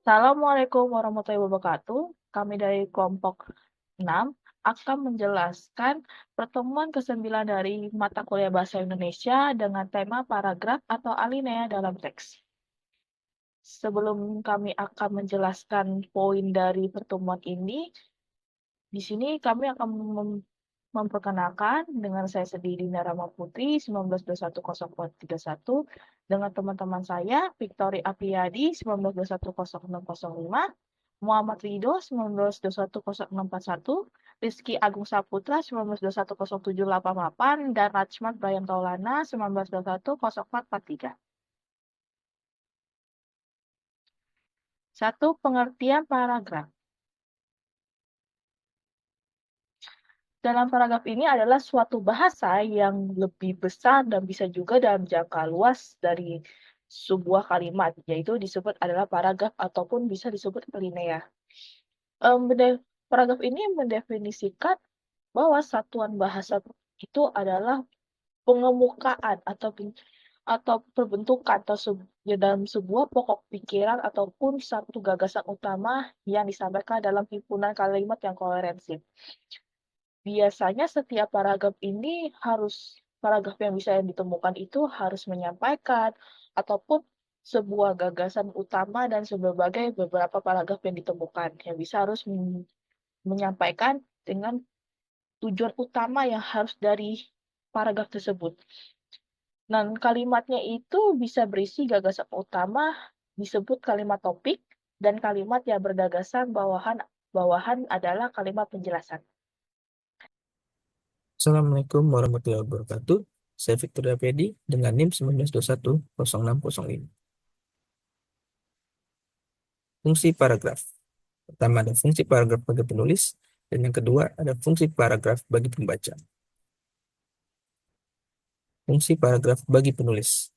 Assalamualaikum warahmatullahi wabarakatuh. Kami dari kelompok 6 akan menjelaskan pertemuan ke-9 dari mata kuliah Bahasa Indonesia dengan tema paragraf atau alinea dalam teks. Sebelum kami akan menjelaskan poin dari pertemuan ini, di sini kami akan memperkenalkan dengan saya sendiri Dina Rama Putri 19210431 dengan teman-teman saya Victory Apriyadi 19210605, Muhammad Ridho 19210641, Rizky Agung Saputra 19210788 dan Rachmat Brian Taulana 19210443. Satu, pengertian paragraf. Dalam paragraf ini adalah suatu bahasa yang lebih besar dan bisa juga dalam jangka luas dari sebuah kalimat, yaitu disebut adalah paragraf ataupun bisa disebut alinea. Paragraf ini mendefinisikan bahwa satuan bahasa itu adalah pengemukaan atau perbentukan dalam sebuah pokok pikiran ataupun satu gagasan utama yang disampaikan dalam himpunan kalimat yang koherensif. Biasanya setiap paragraf yang bisa ditemukan itu harus menyampaikan ataupun sebuah gagasan utama dan sebagai beberapa paragraf yang ditemukan yang bisa harus menyampaikan dengan tujuan utama yang harus dari paragraf tersebut. Dan kalimatnya itu bisa berisi gagasan utama, disebut kalimat topik, dan kalimat yang berdagasan bawahan adalah kalimat penjelasan. Assalamualaikum warahmatullahi wabarakatuh. Saya Victoria Pedi dengan NIM 19210605. Fungsi paragraf. Pertama ada fungsi paragraf bagi penulis, dan yang kedua ada fungsi paragraf bagi pembaca. Fungsi paragraf bagi penulis.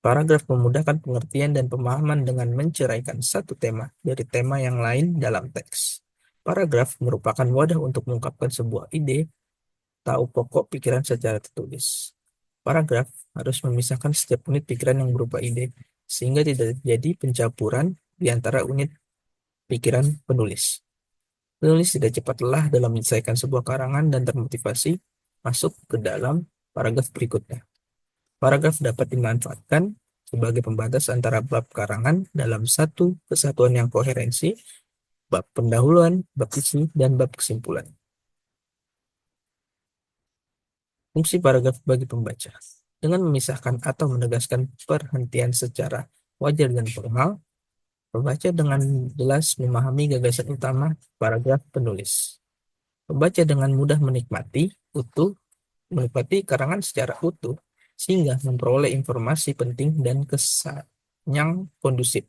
Paragraf memudahkan pengertian dan pemahaman dengan menceraikan satu tema dari tema yang lain dalam teks. Paragraf merupakan wadah untuk mengungkapkan sebuah ide, tahu pokok pikiran secara tertulis. Paragraf harus memisahkan setiap unit pikiran yang berupa ide, sehingga tidak terjadi pencampuran di antara unit pikiran penulis. Penulis tidak cepat lelah dalam menyelesaikan sebuah karangan dan termotivasi masuk ke dalam paragraf berikutnya. Paragraf dapat dimanfaatkan sebagai pembatas antara bab karangan dalam satu kesatuan yang koherensi, bab pendahuluan, bab isi, dan bab kesimpulan. Fungsi paragraf bagi pembaca. Dengan memisahkan atau menegaskan perhentian secara wajar dan formal, pembaca dengan jelas memahami gagasan utama paragraf penulis. Pembaca dengan mudah menikmati karangan secara utuh, sehingga memperoleh informasi penting dan kesan yang kondusif.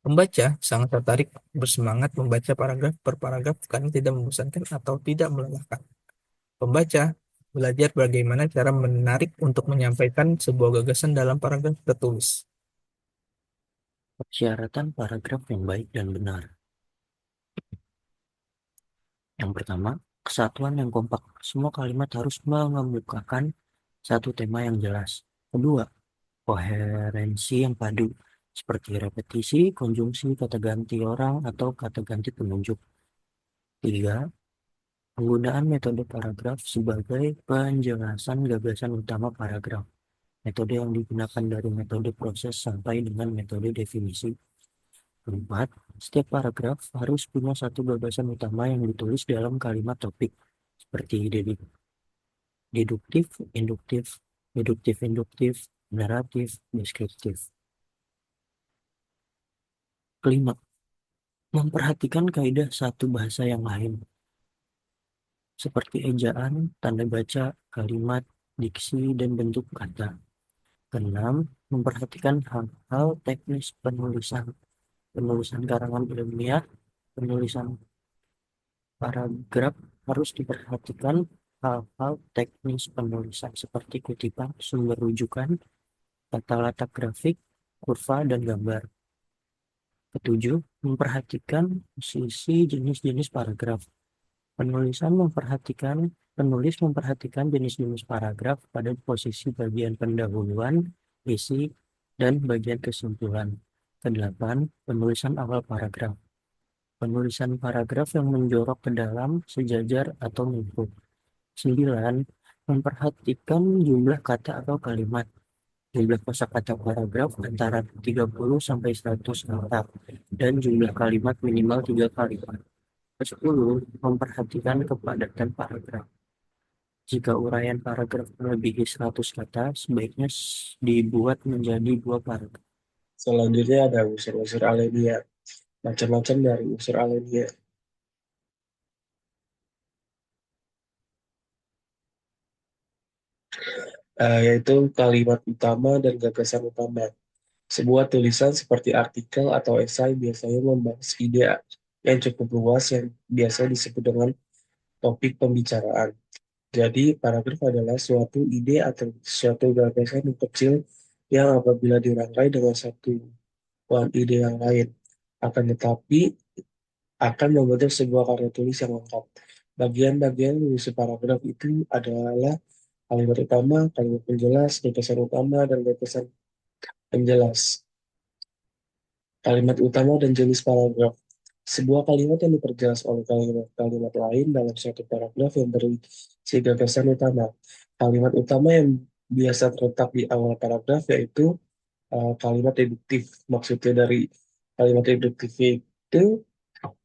Pembaca sangat tertarik bersemangat membaca paragraf per paragraf karena tidak membosankan atau tidak melelahkan. Pembaca belajar bagaimana cara menarik untuk menyampaikan sebuah gagasan dalam paragraf tertulis. Persyaratan paragraf yang baik dan benar. Yang pertama, kesatuan yang kompak. Semua kalimat harus mengemukakan satu tema yang jelas. Kedua, koherensi yang padu, seperti repetisi, konjungsi, kata ganti orang, atau kata ganti penunjuk. Tiga, penggunaan metode paragraf sebagai penjelasan gagasan utama paragraf. Metode yang digunakan dari metode proses sampai dengan metode definisi. Keempat, setiap paragraf harus punya satu gagasan utama yang ditulis dalam kalimat topik, seperti deduktif, induktif, deduktif-induktif, naratif, deskriptif. Kelima, memperhatikan kaidah satu bahasa yang lain, seperti ejaan, tanda baca, kalimat, diksi, dan bentuk kata. Keenam, memperhatikan hal-hal teknis penulisan karangan ilmiah, penulisan paragraf harus diperhatikan hal-hal teknis penulisan seperti kutipan, sumber rujukan, tata letak grafik, kurva, dan gambar. Ketujuh, memperhatikan posisi jenis-jenis paragraf. Penulis memperhatikan jenis-jenis paragraf pada posisi bagian pendahuluan, isi, dan bagian kesimpulan. Kedelapan, penulisan awal paragraf. Penulisan paragraf yang menjorok ke dalam, sejajar, atau menyebut. 9. Memperhatikan jumlah kata atau kalimat. Jumlah kosakata paragraf antara 30 sampai 100 kata dan jumlah kalimat minimal 3 kalimat. 10. Memperhatikan kepadatan paragraf. Jika uraian paragraf melebihi 100 kata, sebaiknya dibuat menjadi 2 paragraf. Selanjutnya ada unsur-unsur alinea. Macam-macam dari unsur alinea. Yaitu kalimat utama dan gagasan utama. Sebuah tulisan seperti artikel atau esai biasanya membahas ide yang cukup luas yang biasa disebut dengan topik pembicaraan. Jadi, paragraf adalah suatu ide atau suatu gagasan yang kecil yang apabila dirangkai dengan satu ide yang lain, akan tetapi akan membentuk sebuah karya tulis yang lengkap. Bagian-bagian isi paragraf itu adalah kalimat utama, kalimat penjelas, gagasan utama, dan gagasan penjelas. Kalimat utama dan jenis paragraf. Sebuah kalimat yang diperjelas oleh kalimat-kalimat lain dalam suatu paragraf yang berisi gagasan utama. Kalimat utama yang biasa terletak di awal paragraf yaitu kalimat deduktif. Maksudnya dari kalimat deduktif itu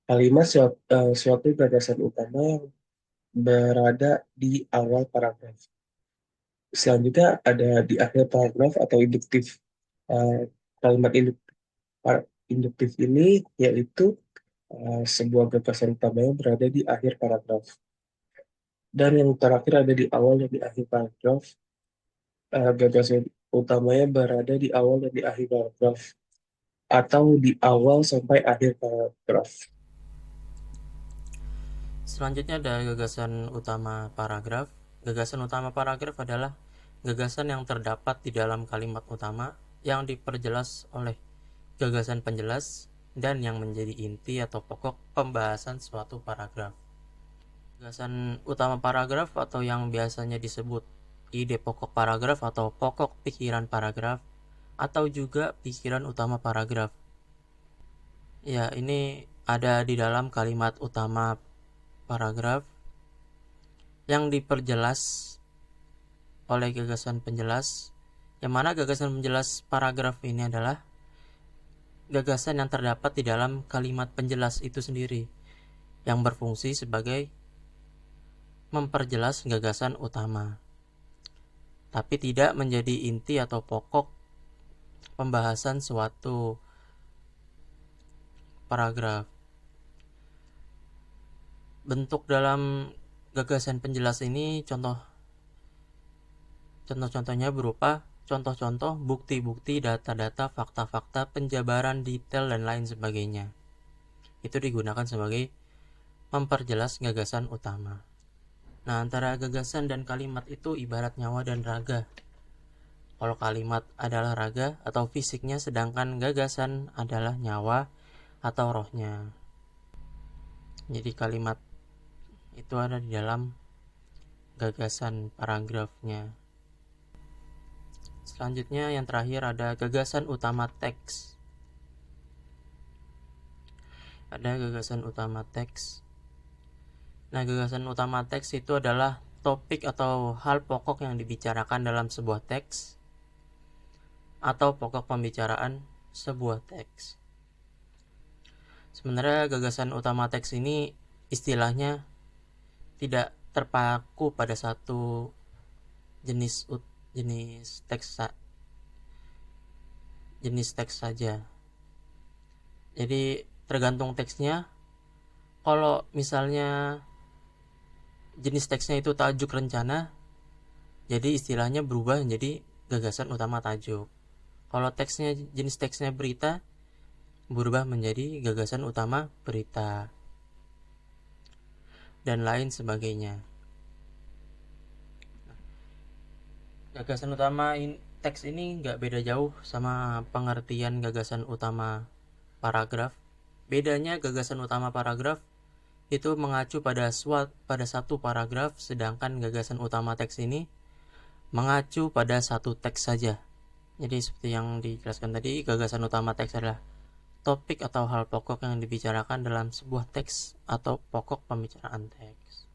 kalimat suatu gagasan utama yang berada di awal paragraf. Selanjutnya ada di akhir paragraf atau induktif. Kalimat induktif ini yaitu sebuah gagasan utama yang berada di akhir paragraf. Dan yang terakhir ada di awal dan di akhir paragraf. Gagasan utamanya berada di awal dan di akhir paragraf. Atau di awal sampai akhir paragraf. Selanjutnya ada gagasan utama paragraf. Gagasan utama paragraf adalah gagasan yang terdapat di dalam kalimat utama yang diperjelas oleh gagasan penjelas dan yang menjadi inti atau pokok pembahasan suatu paragraf. Gagasan utama paragraf atau yang biasanya disebut ide pokok paragraf atau pokok pikiran paragraf atau juga pikiran utama paragraf. Ya, ini ada di dalam kalimat utama paragraf yang diperjelas oleh gagasan penjelas, yang mana gagasan penjelas paragraf ini adalah gagasan yang terdapat di dalam kalimat penjelas itu sendiri yang berfungsi sebagai memperjelas gagasan utama, tapi tidak menjadi inti atau pokok pembahasan suatu paragraf. Bentuk dalam gagasan penjelas ini contoh-contohnya berupa contoh-contoh, bukti-bukti, data-data, fakta-fakta, penjabaran detail, dan lain sebagainya. Itu digunakan sebagai memperjelas gagasan utama. Nah, antara gagasan dan kalimat itu ibarat nyawa dan raga. Kalau kalimat adalah raga atau fisiknya, sedangkan gagasan adalah nyawa atau rohnya. Jadi kalimat itu ada di dalam gagasan paragrafnya. Selanjutnya yang terakhir ada gagasan utama teks. Ada gagasan utama teks. Nah, gagasan utama teks itu adalah topik atau hal pokok yang dibicarakan dalam sebuah teks atau pokok pembicaraan sebuah teks. Sebenarnya gagasan utama teks ini istilahnya tidak terpaku pada satu jenis teks saja. Jadi tergantung teksnya. Kalau misalnya jenis teksnya itu tajuk rencana, jadi istilahnya berubah menjadi gagasan utama tajuk. Kalau jenis teksnya berita, berubah menjadi gagasan utama berita, dan lain sebagainya. Gagasan utama teks ini nggak beda jauh sama pengertian gagasan utama paragraf. Bedanya gagasan utama paragraf itu mengacu pada satu paragraf, sedangkan gagasan utama teks ini mengacu pada satu teks saja. Jadi seperti yang dijelaskan tadi, gagasan utama teks adalah topik atau hal pokok yang dibicarakan dalam sebuah teks atau pokok pembicaraan teks.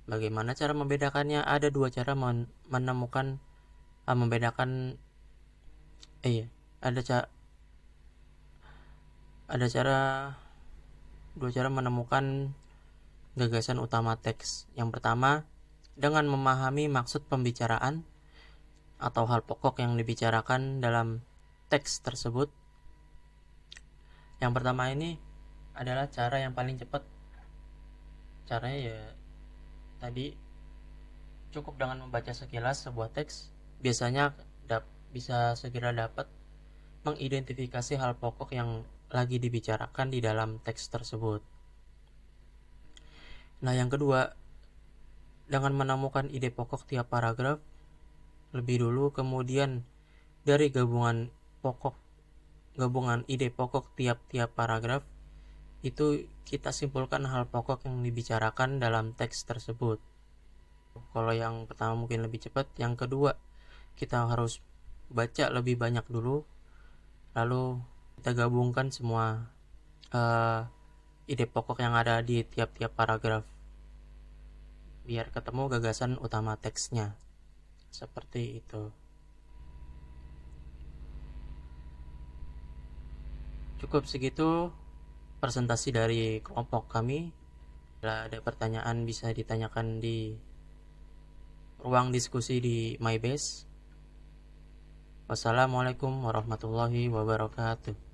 Bagaimana cara membedakannya? Ada dua cara menemukan membedakan dua cara menemukan gagasan utama teks. Yang pertama, dengan memahami maksud pembicaraan atau hal pokok yang dibicarakan dalam teks tersebut. Yang pertama ini adalah cara yang paling cepat. Caranya ya tadi, cukup dengan membaca sekilas sebuah teks, biasanya bisa segera dapat mengidentifikasi hal pokok yang lagi dibicarakan di dalam teks tersebut. Nah, yang kedua, dengan menemukan ide pokok tiap paragraf lebih dulu, kemudian dari gabungan ide pokok tiap-tiap paragraf itu kita simpulkan hal pokok yang dibicarakan dalam teks tersebut. Kalau yang pertama mungkin lebih cepat, yang kedua kita harus baca lebih banyak dulu, lalu kita gabungkan semua ide pokok yang ada di tiap-tiap paragraf biar ketemu gagasan utama teksnya. Seperti itu. Cukup segitu presentasi dari kelompok kami. Bila ada pertanyaan bisa ditanyakan di ruang diskusi di MyBase. Wassalamualaikum warahmatullahi wabarakatuh.